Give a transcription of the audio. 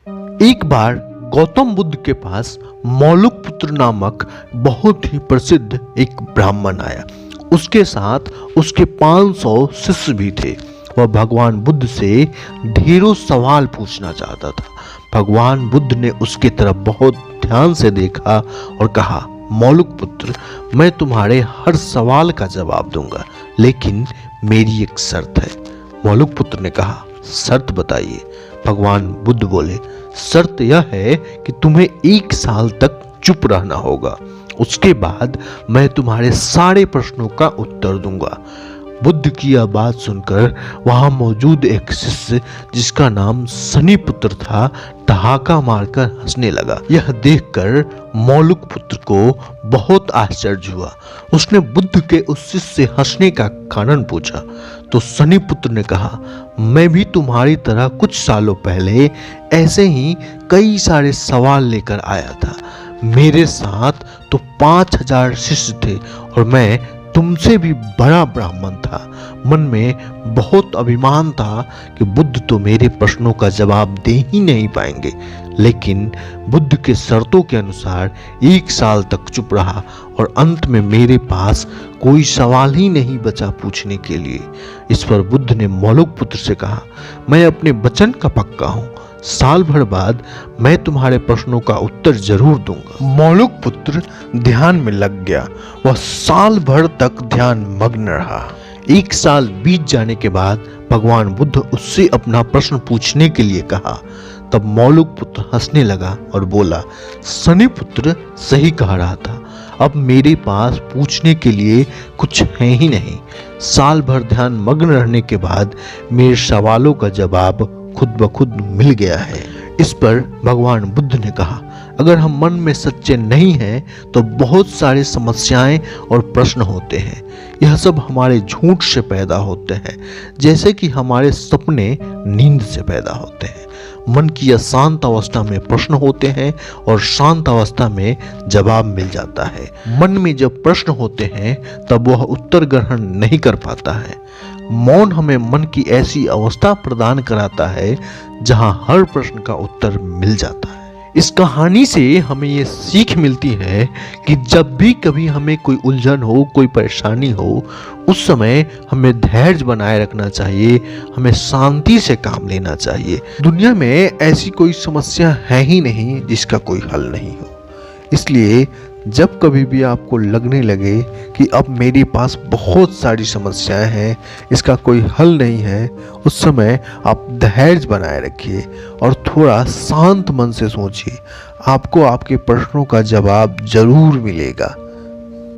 एक बार गौतम बुद्ध के पास मौलुकपुत्र नामक बहुत ही प्रसिद्ध एक ब्राह्मण आया। उसके साथ उसके 500 शिष्य भी थे। वह भगवान बुद्ध से ढेरों सवाल पूछना चाहता था। भगवान बुद्ध ने उसके तरफ बहुत ध्यान से देखा और कहा, मौलुकपुत्र, मैं तुम्हारे हर सवाल का जवाब दूंगा, लेकिन मेरी एक शर्त है। मौलुकपुत्र ने कहा, शर्त बताइए। भगवान बुद्ध बोले, शर्त यह है कि तुम्हें 1 साल तक चुप रहना होगा। उसके बाद मैं तुम्हारे सारे प्रश्नों का उत्तर दूंगा। बुद्ध की यह बात सुनकर वहां मौजूद एक शिष्य, जिसका नाम शनिपुत्र था, ठहाका मारकर हंसने लगा। यह देखकर मौलुकपुत्र को बहुत आश्चर्य हुआ। उसने बुद्ध के उस शिष्य से हंसने का कारण पूछा तो शनिपुत्र ने कहा, मैं भी तुम्हारी तरह कुछ सालों पहले ऐसे ही कई सारे सवाल लेकर आया था। मेरे साथ तो 5000 शिष्य थे और मैं तुमसे भी बड़ा ब्राह्मण था। मन में बहुत अभिमान था कि बुद्ध तो मेरे प्रश्नों का जवाब दे ही नहीं पाएंगे, लेकिन बुद्ध के शर्तों के अनुसार 1 साल तक चुप रहा और अंत में मेरे पास कोई सवाल ही नहीं बचा पूछने के लिए। इस पर बुद्ध ने मौलुकपुत्र से कहा, मैं अपने वचन का पक्का हूँ। साल भर बाद मैं तुम्हारे प्रश्नों का उत्तर जरूर दूंगा। मौलुकपुत्र ध्यान में लग गया। वह साल भर तक ध्यान मग्न रहा। 1 साल बीत जाने के बाद भगवान बुद्ध उससे अपना प्रश्न पूछने के लिए कहा। तब मौलुकपुत्र हंसने लगा और बोला, शनिपुत्र सही कह रहा था। अब मेरे पास पूछने के लिए कुछ है ही नहीं। साल भर ध्यान मग्न रहने के बाद मेरे सवालों का जवाब खुद ब खुद मिल गया है। इस पर भगवान बुद्ध ने कहा, अगर हम मन में सच्चे नहीं हैं तो बहुत सारी समस्याएं और प्रश्न होते हैं। यह सब हमारे झूठ से पैदा होते हैं, जैसे कि हमारे सपने नींद से पैदा होते हैं। मन की अशांत अवस्था में प्रश्न होते हैं और शांत अवस्था में जवाब मिल जाता है। मन में जब प्रश्न होते हैं तब वह उत्तर ग्रहण नहीं कर पाता है। मौन हमें मन की ऐसी अवस्था प्रदान कराता है जहां हर प्रश्न का उत्तर मिल जाता है। इस कहानी से हमें ये सीख मिलती है कि जब भी कभी हमें कोई उलझन हो, कोई परेशानी हो, उस समय हमें धैर्य बनाए रखना चाहिए, हमें शांति से काम लेना चाहिए। दुनिया में ऐसी कोई समस्या है ही नहीं जिसका कोई हल नहीं हो। इसलिए जब कभी भी आपको लगने लगे कि अब मेरे पास बहुत सारी समस्याएं हैं, इसका कोई हल नहीं है, उस समय आप धैर्य बनाए रखिए और थोड़ा शांत मन से सोचिए। आपको आपके प्रश्नों का जवाब जरूर मिलेगा।